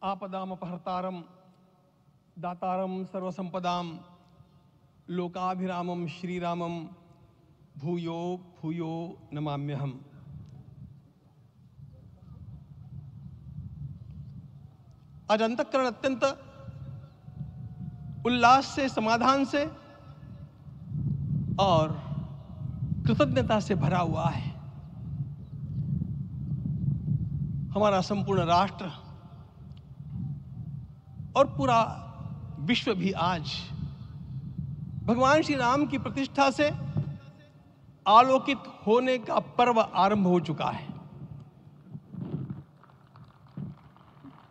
आपदामपहर्तारं दातारं सर्वसंपदां लोकाभिरामं श्रीरामं भूयो भूयो नमाम्यहम्। आज अंतःकरण अत्यंत उल्लास से, समाधान से और कृतज्ञता से भरा हुआ है। हमारा संपूर्ण राष्ट्र और पूरा विश्व भी आज भगवान श्री राम की प्रतिष्ठा से आलोकित होने का पर्व आरंभ हो चुका है।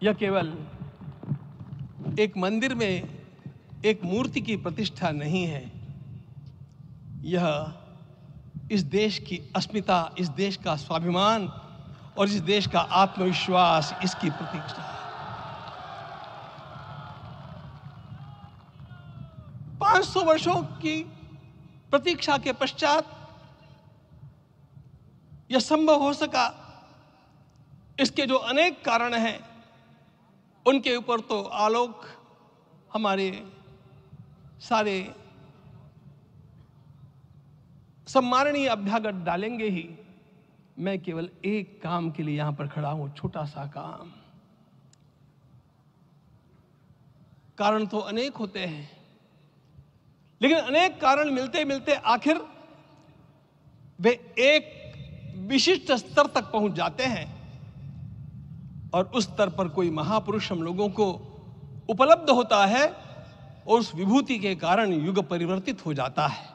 यह केवल एक मंदिर में एक मूर्ति की प्रतिष्ठा नहीं है, यह इस देश की अस्मिता, इस देश का स्वाभिमान और इस देश का आत्मविश्वास, इसकी प्रतिष्ठा है। 500 वर्षों की प्रतीक्षा के पश्चात यह संभव हो सका। इसके जो अनेक कारण हैं उनके ऊपर तो आलोक हमारे सारे सम्माननीय अभ्यागत डालेंगे ही। मैं केवल एक काम के लिए यहां पर खड़ा हूं, छोटा सा काम। कारण तो अनेक होते हैं, लेकिन अनेक कारण मिलते मिलते आखिर वे एक विशिष्ट स्तर तक पहुंच जाते हैं और उस स्तर पर कोई महापुरुष हम लोगों को उपलब्ध होता है और उस विभूति के कारण युग परिवर्तित हो जाता है।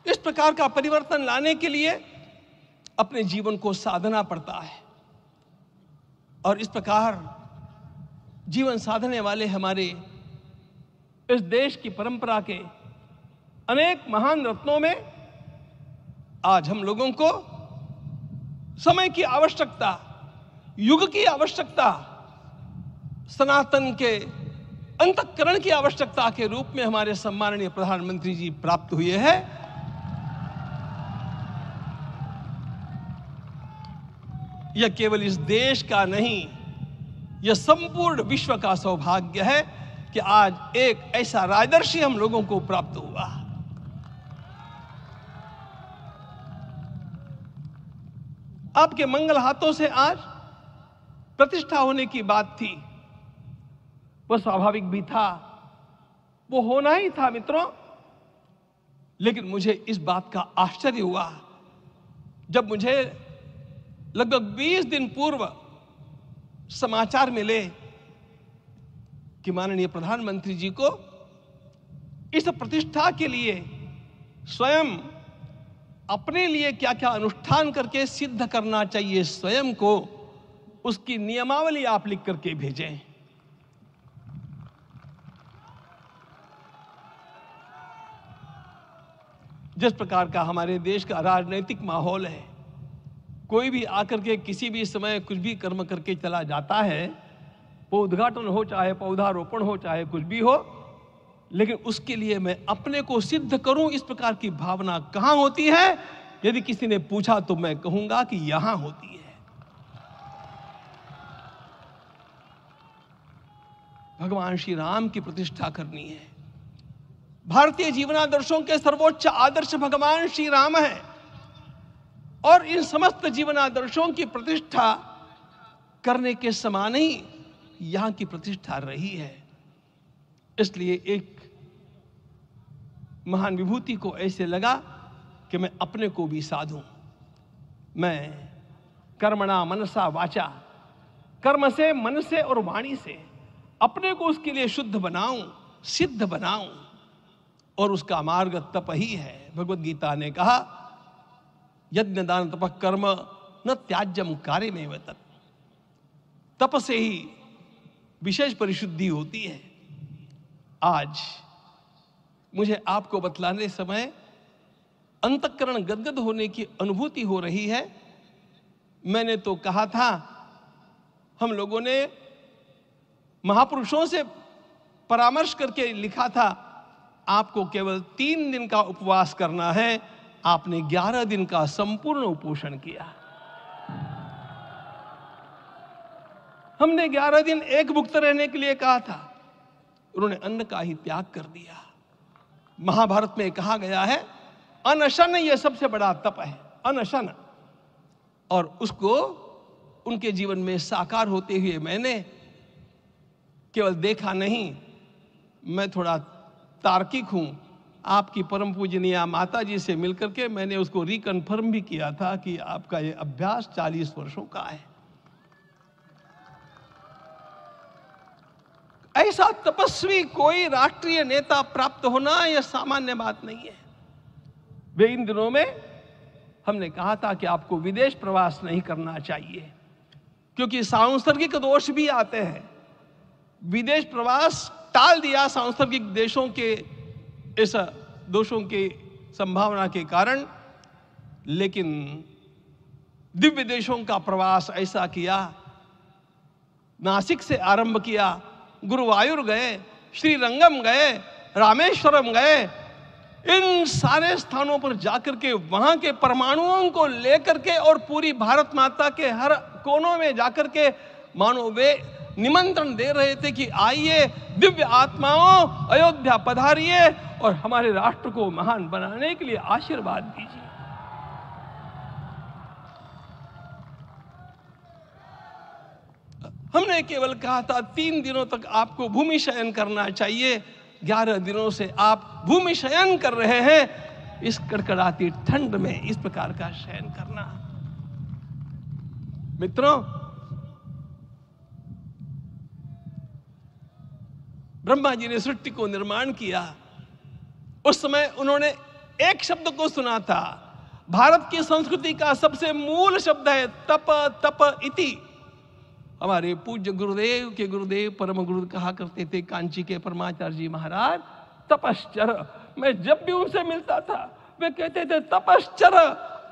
इस प्रकार का परिवर्तन लाने के लिए अपने जीवन को साधना पड़ता है और इस प्रकार जीवन साधने वाले हमारे इस देश की परंपरा के अनेक महान रत्नों में आज हम लोगों को समय की आवश्यकता, युग की आवश्यकता, सनातन के अंतःकरण की आवश्यकता के रूप में हमारे सम्माननीय प्रधानमंत्री जी प्राप्त हुए हैं। यह केवल इस देश का नहीं, यह संपूर्ण विश्व का सौभाग्य है कि आज एक ऐसा राजदर्शी हम लोगों को प्राप्त हुआ। आपके मंगल हाथों से आज प्रतिष्ठा होने की बात थी, वह स्वाभाविक भी था, वो होना ही था मित्रों। लेकिन मुझे इस बात का आश्चर्य हुआ जब मुझे लगभग 20 दिन पूर्व समाचार मिले कि माननीय प्रधानमंत्री जी को इस प्रतिष्ठा के लिए स्वयं अपने लिए क्या क्या अनुष्ठान करके सिद्ध करना चाहिए, स्वयं को उसकी नियमावली आप लिख करके भेजें। जिस प्रकार का हमारे देश का राजनीतिक माहौल है, कोई भी आकर के किसी भी समय कुछ भी कर्म करके चला जाता है, वो उद्घाटन हो चाहे पौधारोपण हो चाहे कुछ भी हो, लेकिन उसके लिए मैं अपने को सिद्ध करूं, इस प्रकार की भावना कहां होती है? यदि किसी ने पूछा तो मैं कहूंगा कि यहां होती है। भगवान श्री राम की प्रतिष्ठा करनी है। भारतीय जीवनादर्शों के सर्वोच्च आदर्श भगवान श्री राम है और इन समस्त जीवनादर्शों की प्रतिष्ठा करने के समान ही यहां की प्रतिष्ठा रही है। इसलिए एक महान विभूति को ऐसे लगा कि मैं अपने को भी साधूं। मैं कर्मणा मनसा वाचा, कर्म से, मन से और वाणी से अपने को उसके लिए शुद्ध बनाऊं, सिद्ध बनाऊं, और उसका मार्ग तप ही है। भगवद गीता ने कहा, यज्ञ दान तपः कर्म न त्याज्यम कार्यमेव तत्। तप से ही विशेष परिशुद्धि होती है। आज मुझे आपको बतलाने समय अंतःकरण गदगद होने की अनुभूति हो रही है। मैंने तो कहा था, हम लोगों ने महापुरुषों से परामर्श करके लिखा था, आपको केवल 3 दिन का उपवास करना है। आपने 11 दिन का संपूर्ण उपोषण किया। हमने 11 दिन एक भुक्त रहने के लिए कहा था, उन्होंने अन्न का ही त्याग कर दिया। महाभारत में कहा गया है अनशन यह सबसे बड़ा तप है, अनशन। और उसको उनके जीवन में साकार होते हुए मैंने केवल देखा नहीं, मैं थोड़ा तार्किक हूं। आपकी परम पूजनीय माता जी से मिलकर के मैंने उसको रिकन्फर्म भी किया था कि आपका ये अभ्यास 40 वर्षों का है। ऐसा तपस्वी कोई राष्ट्रीय नेता प्राप्त होना यह सामान्य बात नहीं है। वे इन दिनों में हमने कहा था कि आपको विदेश प्रवास नहीं करना चाहिए, क्योंकि सांसर्गिक दोष भी आते हैं। विदेश प्रवास टाल दिया सांसर्गिक देशों के इस दोषों की संभावना के कारण, लेकिन दिव्य देशों का प्रवास ऐसा किया। नासिक से आरंभ किया, गुरुवायूर गए, श्रीरंगम गए, रामेश्वरम गए। इन सारे स्थानों पर जाकर के वहां के परमाणुओं को लेकर के और पूरी भारत माता के हर कोनों में जाकर के मानो वे निमंत्रण दे रहे थे कि आइए दिव्य आत्माओं, अयोध्या पधारिए और हमारे राष्ट्र को महान बनाने के लिए आशीर्वाद दीजिए। हमने केवल कहा था 3 दिनों तक आपको भूमि शयन करना चाहिए। 11 दिनों से आप भूमि शयन कर रहे हैं। इस कड़कड़ाती ठंड में इस प्रकार का शयन करना, मित्रों, ब्रह्मा जी ने सृष्टि को निर्माण किया। उस समय उन्होंने एक शब्द को सुना था। भारत की संस्कृति का सबसे मूल शब्द है तप, तप इति। हमारे पूज्य गुरुदेव के गुरुदेव परम गुरु कहा करते थे, कांची के परमाचार्य जी महाराज, तपश्चर। मैं जब भी उनसे मिलता था वे कहते थे तपश्चर।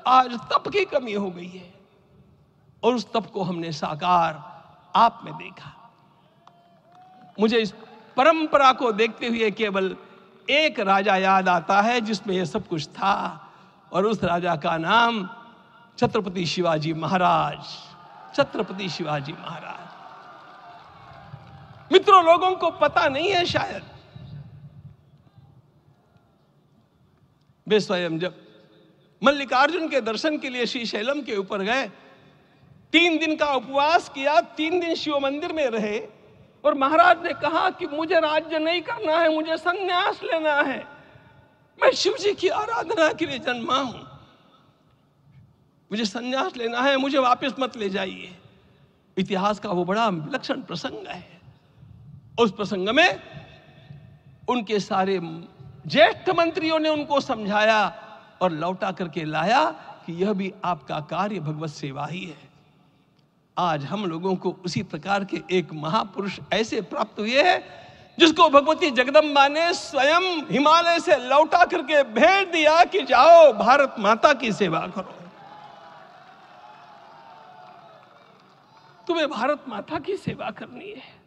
आज तप की कमी हो गई है और उस तप को हमने साकार आप में देखा। मुझे इस परंपरा को देखते हुए केवल एक राजा याद आता है जिसमें यह सब कुछ था, और उस राजा का नाम छत्रपति शिवाजी महाराज। छत्रपति शिवाजी महाराज। मित्रों, लोगों को पता नहीं है शायद, वे स्वयं जब मल्लिकार्जुन के दर्शन के लिए श्रीशैलम के ऊपर गए, 3 दिन का उपवास किया, 3 दिन शिव मंदिर में रहे, और महाराज ने कहा कि मुझे राज्य नहीं करना है, मुझे संन्यास लेना है, मैं शिव जी की आराधना के लिए जन्मा हूं, मुझे संन्यास लेना है, मुझे वापस मत ले जाइए। इतिहास का वो बड़ा विलक्षण प्रसंग है। उस प्रसंग में उनके सारे ज्येष्ठ मंत्रियों ने उनको समझाया और लौटा करके लाया कि यह भी आपका कार्य भगवत सेवा ही है। आज हम लोगों को उसी प्रकार के एक महापुरुष ऐसे प्राप्त हुए हैं जिसको भगवती जगदम्बा ने स्वयं हिमालय से लौटा करके भेज दिया कि जाओ भारत माता की सेवा करो। तुम्हें भारत माता की सेवा करनी है।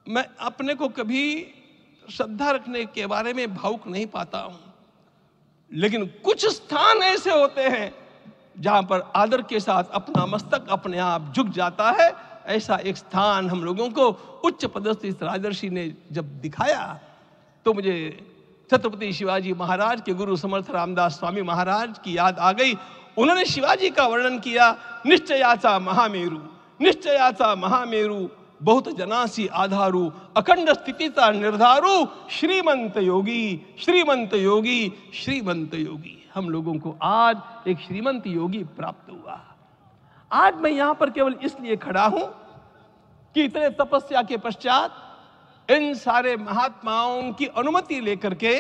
मैं अपने को कभी श्रद्धा रखने के बारे में भावुक नहीं पाता हूं, लेकिन कुछ स्थान ऐसे होते हैं जहां पर आदर के साथ अपना मस्तक अपने आप झुक जाता है। ऐसा एक स्थान हम लोगों को उच्च पदस्थ इस राजर्षि ने जब दिखाया तो मुझे छत्रपति शिवाजी महाराज के गुरु समर्थ रामदास स्वामी महाराज की याद आ गई। उन्होंने शिवाजी का वर्णन किया, निश्चयाचा महामेरु, निश्चयाचा महामेरु, बहुत जनासी आधारू, अखंड स्थितिता निर्धारू, श्रीमंत योगी, श्रीमंत योगी, श्रीमंत योगी। हम लोगों को आज एक श्रीमंत योगी प्राप्त हुआ। आज मैं यहां पर केवल इसलिए खड़ा हूं कि इतने तपस्या के पश्चात इन सारे महात्माओं की अनुमति लेकर के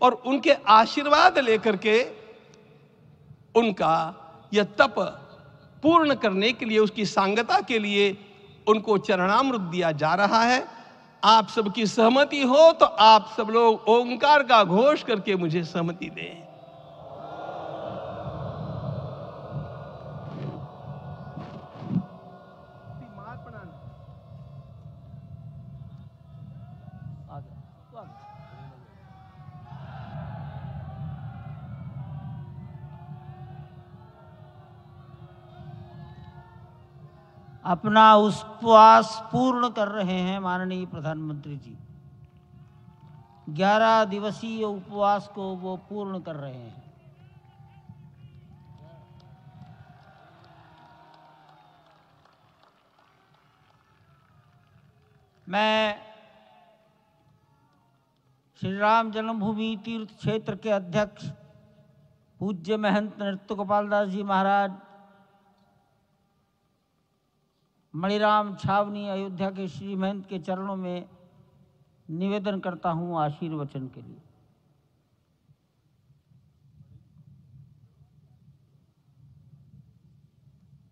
और उनके आशीर्वाद लेकर के उनका यह तप पूर्ण करने के लिए, उसकी सांगता के लिए उनको चरणामृत दिया जा रहा है। आप सबकी सहमति हो तो आप सब लोग ओंकार का घोष करके मुझे सहमति दें। अपना उपवास पूर्ण कर रहे हैं माननीय प्रधानमंत्री जी। 11 दिवसीय उपवास को वो पूर्ण कर रहे हैं। मैं श्री राम जन्मभूमि तीर्थ क्षेत्र के अध्यक्ष पूज्य महंत नृत्य गोपाल दास जी महाराज, मणिराम छावनी अयोध्या के श्री महंत के चरणों में निवेदन करता हूँ आशीर्वचन के लिए।